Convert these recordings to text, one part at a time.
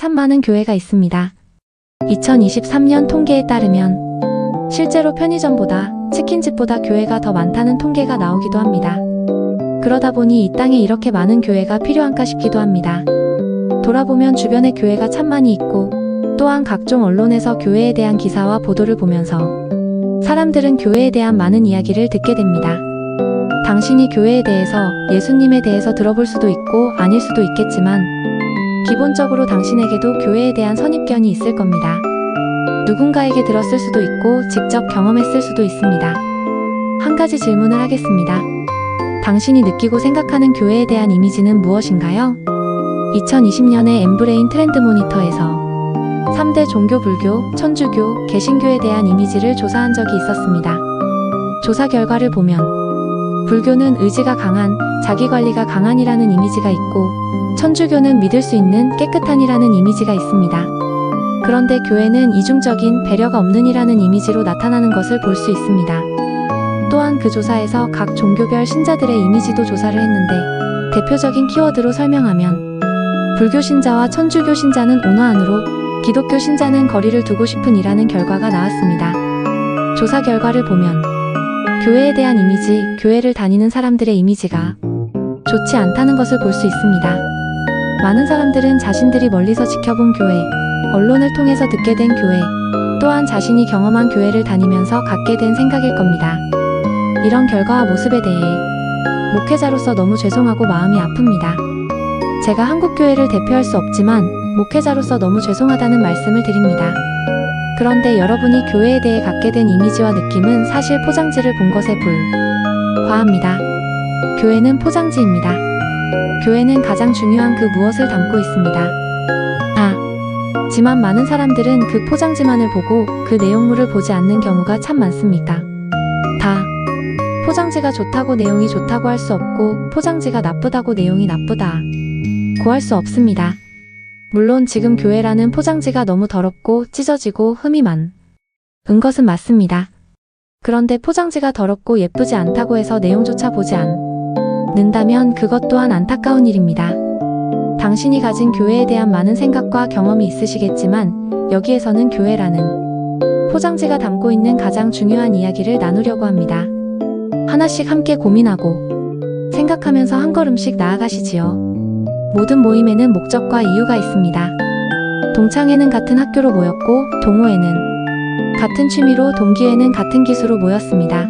참 많은 교회가 있습니다. 2023년 통계에 따르면 실제로 편의점보다 치킨집보다 교회가 더 많다는 통계가 나오기도 합니다. 그러다 보니 이 땅에 이렇게 많은 교회가 필요한가 싶기도 합니다. 돌아보면 주변에 교회가 참 많이 있고 또한 각종 언론에서 교회에 대한 기사와 보도를 보면서 사람들은 교회에 대한 많은 이야기를 듣게 됩니다. 당신이 교회에 대해서, 예수님에 대해서 들어볼 수도 있고 아닐 수도 있겠지만 기본적으로 당신에게도 교회에 대한 선입견이 있을 겁니다. 누군가에게 들었을 수도 있고 직접 경험했을 수도 있습니다. 한 가지 질문을 하겠습니다. 당신이 느끼고 생각하는 교회에 대한 이미지는 무엇인가요? 2020년에 엠브레인 트렌드 모니터에서 3대 종교 불교, 천주교, 개신교에 대한 이미지를 조사한 적이 있었습니다. 조사 결과를 보면 불교는 의지가 강한, 자기관리가 강한이라는 이미지가 있고 천주교는 믿을 수 있는, 깨끗한이라는 이미지가 있습니다. 그런데 교회는 이중적인, 배려가 없는이라는 이미지로 나타나는 것을 볼 수 있습니다. 또한 그 조사에서 각 종교별 신자들의 이미지도 조사를 했는데 대표적인 키워드로 설명하면 불교 신자와 천주교 신자는 온화한으로, 기독교 신자는 거리를 두고 싶은 이라는 결과가 나왔습니다. 조사 결과를 보면 교회에 대한 이미지, 교회를 다니는 사람들의 이미지가 좋지 않다는 것을 볼 수 있습니다. 많은 사람들은 자신들이 멀리서 지켜본 교회, 언론을 통해서 듣게 된 교회, 또한 자신이 경험한 교회를 다니면서 갖게 된 생각일 겁니다. 이런 결과와 모습에 대해 목회자로서 너무 죄송하고 마음이 아픕니다. 제가 한국교회를 대표할 수 없지만 목회자로서 너무 죄송하다는 말씀을 드립니다. 그런데 여러분이 교회에 대해 갖게 된 이미지와 느낌은 사실 포장지를 본 것에 불과합니다. 교회는 포장지입니다. 교회는 가장 중요한 그 무엇을 담고 있습니다. 하지만 많은 사람들은 그 포장지만을 보고 그 내용물을 보지 않는 경우가 참 많습니다. 포장지가 좋다고 내용이 좋다고 할 수 없고 포장지가 나쁘다고 내용이 나쁘다고 할 수 없습니다. 물론 지금 교회라는 포장지가 너무 더럽고 찢어지고 흠이 많은 것은 맞습니다. 그런데 포장지가 더럽고 예쁘지 않다고 해서 내용조차 보지 않는다면 그것 또한 안타까운 일입니다. 당신이 가진 교회에 대한 많은 생각과 경험이 있으시겠지만 여기에서는 교회라는 포장지가 담고 있는 가장 중요한 이야기를 나누려고 합니다. 하나씩 함께 고민하고 생각하면서 한 걸음씩 나아가시지요. 모든 모임에는 목적과 이유가 있습니다. 동창회는 같은 학교로 모였고 동호회는 같은 취미로, 동기회는 같은 기수로 모였습니다.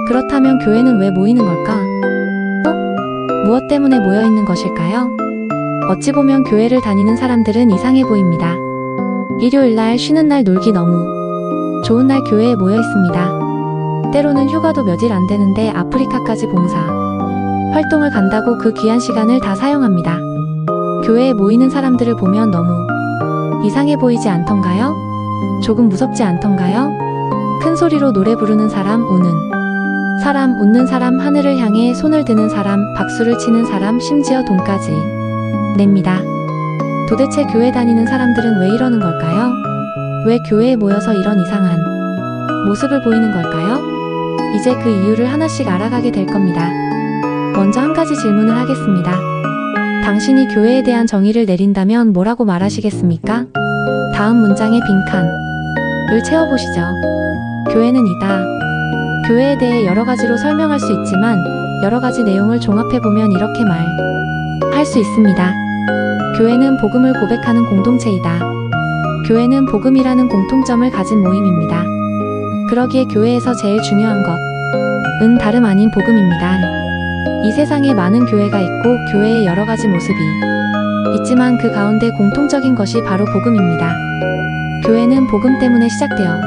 그렇다면 교회는 왜 모이는 걸까? 무엇 때문에 모여 있는 것일까요? 어찌 보면 교회를 다니는 사람들은 이상해 보입니다. 일요일날, 쉬는 날 놀기 너무 좋은 날 교회에 모여 있습니다. 때로는 휴가도 몇 일 안 되는데 아프리카까지 봉사 활동을 간다고 그 귀한 시간을 다 사용합니다. 교회에 모이는 사람들을 보면 너무 이상해 보이지 않던가요? 조금 무섭지 않던가요? 큰 소리로 노래 부르는 사람, 우는 사람, 웃는 사람, 하늘을 향해 손을 드는 사람, 박수를 치는 사람, 심지어 돈까지 냅니다. 도대체 교회 다니는 사람들은 왜 이러는 걸까요? 왜 교회에 모여서 이런 이상한 모습을 보이는 걸까요? 이제 그 이유를 하나씩 알아가게 될 겁니다. 먼저 한 가지 질문을 하겠습니다. 당신이 교회에 대한 정의를 내린다면 뭐라고 말하시겠습니까? 다음 문장의 빈칸을 채워보시죠. 교회는 이다. 교회에 대해 여러 가지로 설명할 수 있지만 여러 가지 내용을 종합해보면 이렇게 말할 수 있습니다. 교회는 복음을 고백하는 공동체이다. 교회는 복음이라는 공통점을 가진 모임입니다. 그러기에 교회에서 제일 중요한 것은 다름 아닌 복음입니다. 이 세상에 많은 교회가 있고 교회의 여러 가지 모습이 있지만 그 가운데 공통적인 것이 바로 복음입니다. 교회는 복음 때문에 시작되어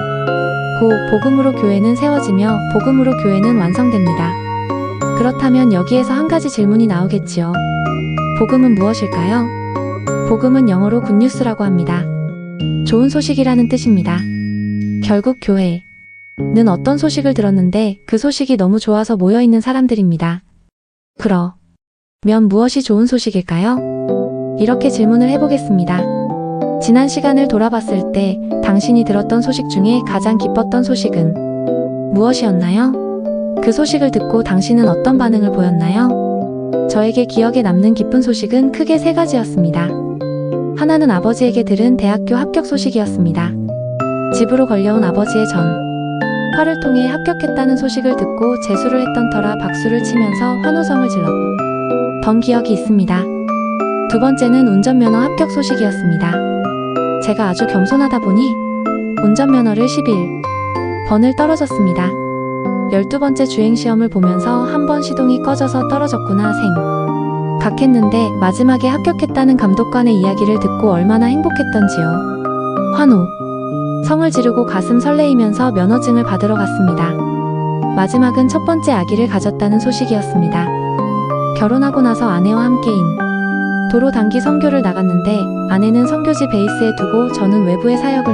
복음으로 교회는 세워지며 복음으로 교회는 완성됩니다. 그렇다면 여기에서 한 가지 질문이 나오겠지요. 복음은 무엇일까요? 복음은 영어로 굿뉴스라고 합니다. 좋은 소식이라는 뜻입니다. 결국 교회는 어떤 소식을 들었는데 그 소식이 너무 좋아서 모여있는 사람들입니다. 그러면 무엇이 좋은 소식일까요? 이렇게 질문을 해보겠습니다. 지난 시간을 돌아봤을 때 당신이 들었던 소식 중에 가장 기뻤던 소식은 무엇이었나요? 그 소식을 듣고 당신은 어떤 반응을 보였나요? 저에게 기억에 남는 기쁜 소식은 크게 세 가지였습니다. 하나는 아버지에게 들은 대학교 합격 소식이었습니다. 집으로 걸려온 아버지의 전화를 통해 합격했다는 소식을 듣고 재수를 했던 터라 박수를 치면서 환호성을 질렀던 기억이 있습니다. 두 번째는 운전면허 합격 소식이었습니다. 제가 아주 겸손하다 보니 운전면허를 11번을 떨어졌습니다. 12번째 주행시험을 보면서 한 번 시동이 꺼져서 떨어졌구나 생각했는데 마지막에 합격했다는 감독관의 이야기를 듣고 얼마나 행복했던지요. 환호 성을 지르고 가슴 설레이면서 면허증을 받으러 갔습니다. 마지막은 첫 번째 아기를 가졌다는 소식이었습니다. 결혼하고 나서 아내와 함께인 도로 단기 선교를 나갔는데 아내는 선교지 베이스에 두고 저는 외부에 사역을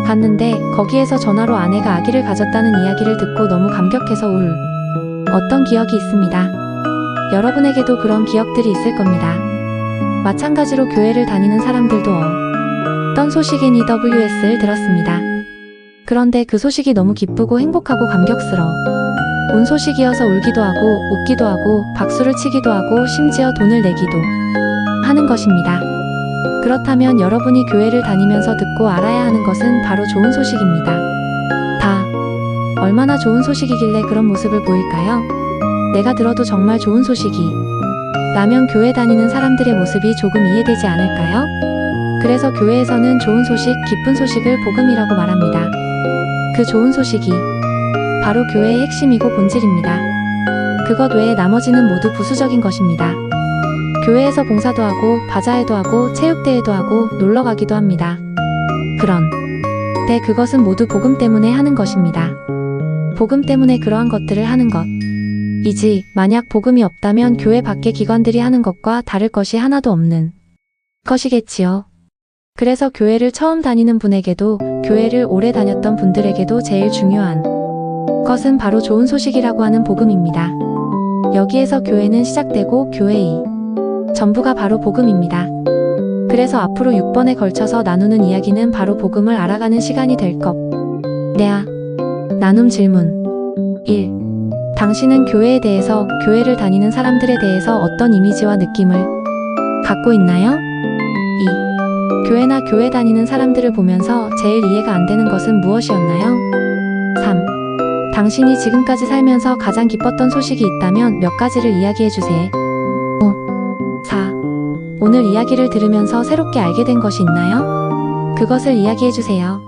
갔는데 거기에서 전화로 아내가 아기를 가졌다는 이야기를 듣고 너무 감격해서 어떤 기억이 있습니다. 여러분에게도 그런 기억들이 있을 겁니다. 마찬가지로 교회를 다니는 사람들도 어떤 소식인 EWS를 들었습니다. 그런데 그 소식이 너무 기쁘고 행복하고 감격스러운 소식이어서 울기도 하고 웃기도 하고 박수를 치기도 하고 심지어 돈을 내기도 하는 것입니다. 그렇다면 여러분이 교회를 다니면서 듣고 알아야 하는 것은 바로 좋은 소식입니다. 다 얼마나 좋은 소식이길래 그런 모습을 보일까요? 내가 들어도 정말 좋은 소식이 라면 교회 다니는 사람들의 모습이 조금 이해되지 않을까요? 그래서 교회에서는 좋은 소식, 기쁜 소식을 복음이라고 말합니다. 그 좋은 소식이 바로 교회의 핵심이고 본질입니다. 그것 외에 나머지는 모두 부수적인 것입니다. 교회에서 봉사도 하고 바자회도 하고 체육대회도 하고 놀러가기도 합니다. 그런데 그것은 모두 복음 때문에 하는 것입니다. 복음 때문에 그러한 것들을 하는 것이지 만약 복음이 없다면 교회 밖의 기관들이 하는 것과 다를 것이 하나도 없는 것이겠지요. 그래서 교회를 처음 다니는 분에게도 교회를 오래 다녔던 분들에게도 제일 중요한 것은 바로 좋은 소식이라고 하는 복음입니다. 여기에서 교회는 시작되고 교회의 전부가 바로 복음입니다. 그래서 앞으로 6번에 걸쳐서 나누는 이야기는 바로 복음을 알아가는 시간이 될 겁니다. 나눔 질문 1. 당신은 교회에 대해서, 교회를 다니는 사람들에 대해서 어떤 이미지와 느낌을 갖고 있나요? 2. 교회나 교회 다니는 사람들을 보면서 제일 이해가 안 되는 것은 무엇이었나요? 3. 당신이 지금까지 살면서 가장 기뻤던 소식이 있다면 몇 가지를 이야기해 주세요. 4. 오늘 이야기를 들으면서 새롭게 알게 된 것이 있나요? 그것을 이야기해 주세요.